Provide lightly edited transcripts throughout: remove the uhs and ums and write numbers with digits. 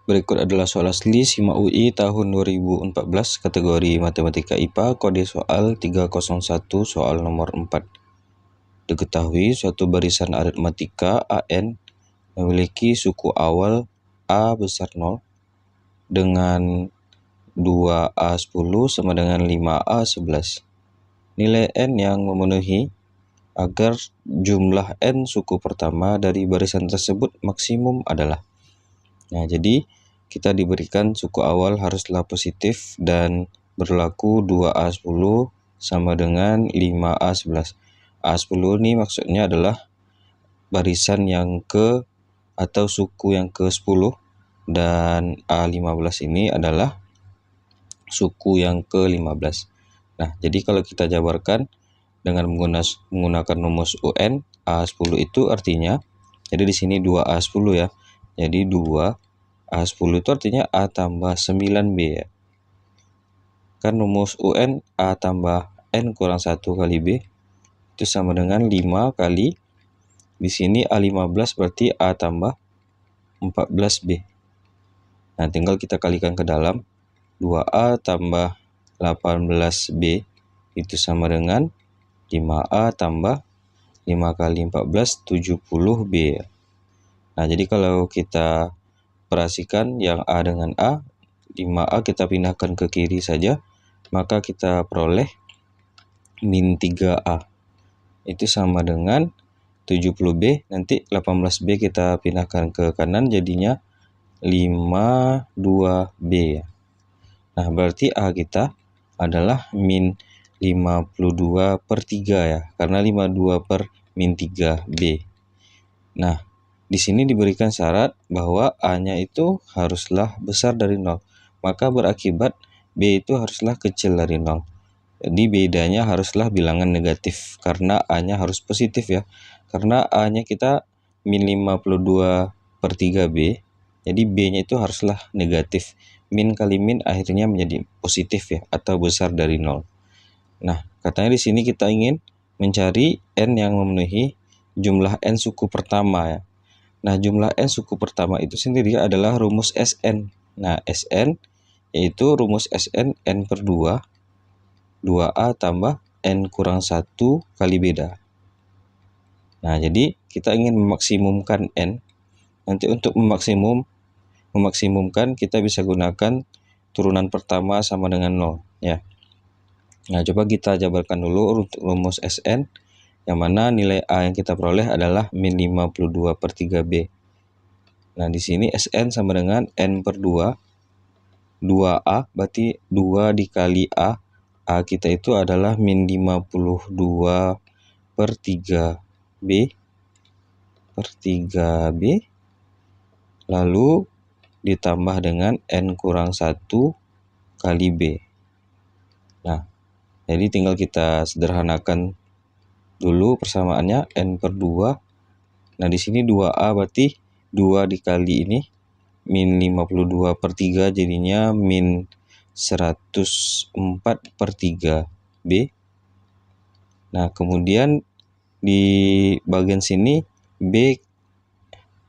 Berikut adalah soal asli SIMA UI tahun 2014 kategori Matematika IPA, kode soal 301 soal nomor 4. Diketahui suatu barisan aritmatika AN memiliki suku awal A besar 0 dengan 2A10 sama dengan 5A11. Nilai N yang memenuhi agar jumlah N suku pertama dari barisan tersebut maksimum adalah. Nah, jadi kita diberikan suku awal haruslah positif dan berlaku 2A10 sama dengan 5A11. A10 ini maksudnya adalah barisan yang ke atau suku yang ke-10 dan A15 ini adalah suku yang ke-15. Nah, jadi kalau kita jabarkan dengan menggunakan rumus UN, A10 itu artinya, jadi di sini 2A10 ya. Jadi 2A10 itu artinya A tambah 9B ya. Kan rumus UN A tambah N kurang 1 kali B itu sama dengan 5 kali, di sini A15 berarti A tambah 14B. Nah, tinggal kita kalikan ke dalam, 2A tambah 18B itu sama dengan 5A tambah 5 kali 14, 70B ya. Nah, jadi kalau kita perhatikan yang A dengan A, 5A kita pindahkan ke kiri saja, maka kita peroleh min 3A. Itu sama dengan 70B, nanti 18B kita pindahkan ke kanan jadinya 52B. Nah, berarti A kita adalah min 52/3 ya, karena 52 per min 3B. Nah, di sini diberikan syarat bahwa A-nya itu haruslah besar dari 0. Maka berakibat B itu haruslah kecil dari 0. Jadi bedanya haruslah bilangan negatif karena A-nya harus positif ya. Karena A-nya kita min 52/3B, jadi B-nya itu haruslah negatif. Min kali min akhirnya menjadi positif ya, atau besar dari 0. Nah, katanya di sini kita ingin mencari N yang memenuhi jumlah N suku pertama ya. Nah, jumlah N suku pertama itu sendiri adalah rumus Sn. Nah, Sn yaitu rumus Sn N per 2, 2A tambah N kurang 1 kali beda. Nah, jadi kita ingin memaksimumkan N. Nanti untuk memaksimumkan kita bisa gunakan turunan pertama sama dengan 0 ya. Nah, coba kita jabarkan dulu untuk rumus Sn, yang mana nilai A yang kita peroleh adalah min 52/3B. Nah, di sini Sn sama dengan N per 2, 2A, berarti 2 dikali A. A kita itu adalah min 52/3B per 3B, lalu ditambah dengan N kurang 1 kali B. Nah, jadi tinggal kita sederhanakan dulu persamaannya, N per 2. Nah, di sini 2A berarti 2 dikali ini, min 52/3 jadinya min 104/3B. Nah, kemudian di bagian sini B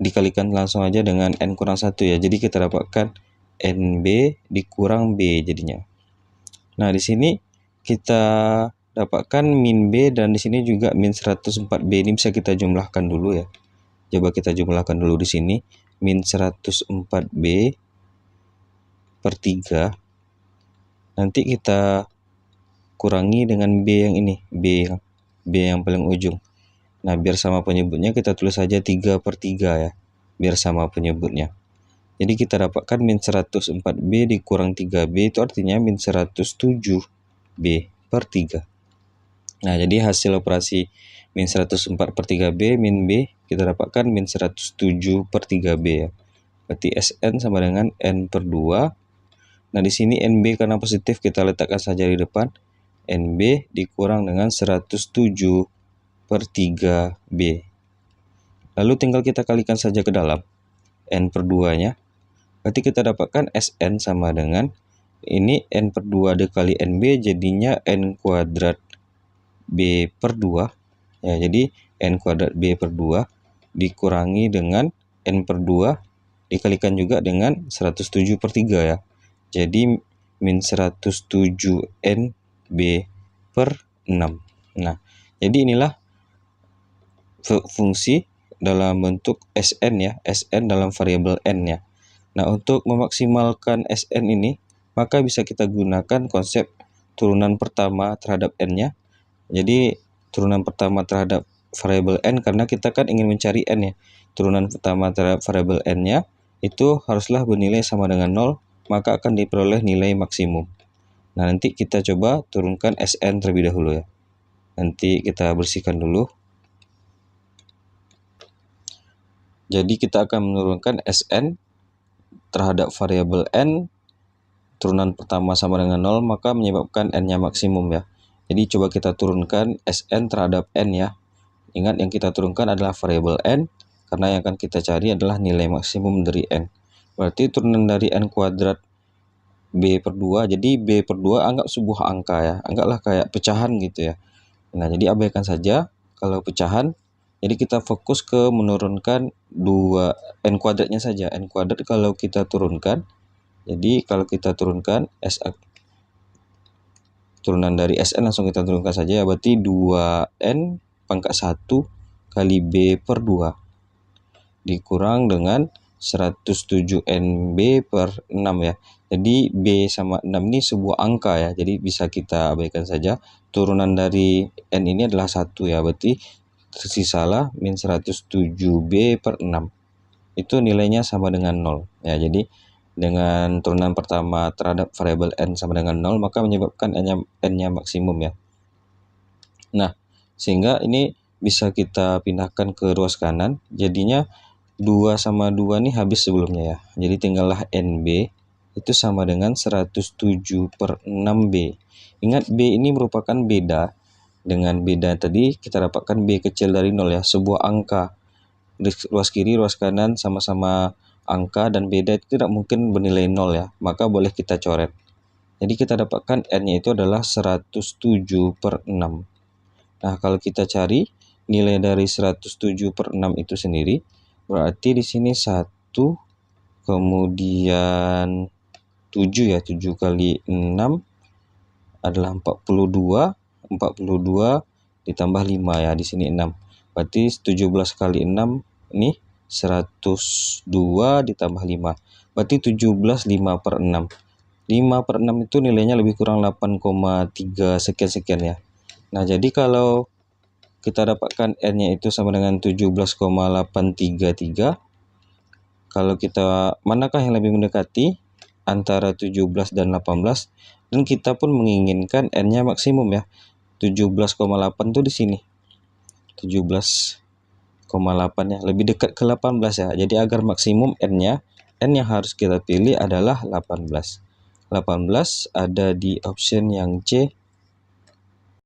dikalikan langsung aja dengan N kurang 1 ya. Jadi kita dapatkan NB dikurang B jadinya. Nah, di sini kita dapatkan min B dan di sini juga min 104B. Ini bisa kita jumlahkan dulu ya. Coba kita jumlahkan dulu di sini. Min 104B per 3. Nanti kita kurangi dengan B yang ini. B yang paling ujung. Nah, biar sama penyebutnya kita tulis saja 3/3 ya. Biar sama penyebutnya. Jadi kita dapatkan min 104B dikurang 3B itu artinya min 107B per 3. Nah, jadi hasil operasi min 104/3B min B kita dapatkan min 107/3B ya. Berarti Sn sama dengan N per 2. Nah, di sini NB karena positif kita letakkan saja di depan. NB dikurang dengan 107/3B. Lalu tinggal kita kalikan saja ke dalam. N per 2-nya. Berarti kita dapatkan Sn sama dengan ini N per 2 dikali NB jadinya N kuadrat B per 2. Ya, jadi N kuadrat B per 2 dikurangi dengan N per 2 dikalikan juga dengan 107/3 ya. Jadi min 107 NB/6. Nah, jadi inilah fungsi dalam bentuk Sn ya, Sn dalam variabel n ya. Nah, untuk memaksimalkan Sn ini, maka bisa kita gunakan konsep turunan pertama terhadap n-nya. Jadi, turunan pertama terhadap variabel n, karena kita kan ingin mencari n ya. Turunan pertama terhadap variabel n-nya itu haruslah bernilai sama dengan 0, maka akan diperoleh nilai maksimum. Nah, nanti kita coba turunkan Sn terlebih dahulu ya. Nanti kita bersihkan dulu. Jadi kita akan menurunkan Sn terhadap variabel n, turunan pertama sama dengan 0, maka menyebabkan n-nya maksimum ya. Jadi coba kita turunkan Sn terhadap n ya. Ingat, yang kita turunkan adalah variabel n, karena yang akan kita cari adalah nilai maksimum dari n. Berarti turunan dari n kuadrat b/2, jadi b/2 anggap sebuah angka ya, anggaplah kayak pecahan gitu ya. Nah, jadi abaikan saja kalau pecahan. Jadi kita fokus ke menurunkan n kuadratnya saja. N kuadrat kalau kita turunkan, jadi kalau kita turunkan turunan dari Sn langsung kita turunkan saja ya, berarti 2n pangkat 1 kali b/2 dikurang dengan 107 NB/6 ya. Jadi B sama 6 ini sebuah angka ya, jadi bisa kita abaikan saja. Turunan dari N ini adalah 1 ya, berarti tersisalah min 107B/6. Itu nilainya sama dengan 0 ya. Jadi dengan turunan pertama terhadap variabel N sama dengan 0, maka menyebabkan N-nya maksimum ya. Nah, sehingga ini bisa kita pindahkan ke ruas kanan, jadinya 2 sama 2 nih habis sebelumnya ya. Jadi tinggallah NB itu sama dengan 107/6B. Ingat, B ini merupakan beda. Dengan beda tadi kita dapatkan B kecil dari 0 ya, sebuah angka. Ruas kiri, ruas kanan sama-sama angka dan beda itu tidak mungkin bernilai 0 ya, maka boleh kita coret. Jadi kita dapatkan N-nya itu adalah 107/6. Nah, kalau kita cari nilai dari 107/6 itu sendiri, berarti di sini 1, kemudian 7 ya, 7 kali 6 adalah 42, 42 ditambah 5 ya, di sini 6. Berarti 17 kali 6 ini 102 ditambah 5. Berarti 17 5/6. 5/6 itu nilainya lebih kurang 8,3 sekian-sekian ya. Nah, jadi kalau kita dapatkan N-nya itu sama dengan 17,833. Kalau kita, manakah yang lebih mendekati antara 17 dan 18? Dan kita pun menginginkan N-nya maksimum ya. 17,8 tuh di sini. 17,8 ya, lebih dekat ke 18 ya. Jadi agar maksimum N-nya, N yang harus kita pilih adalah 18. 18 ada di option yang C,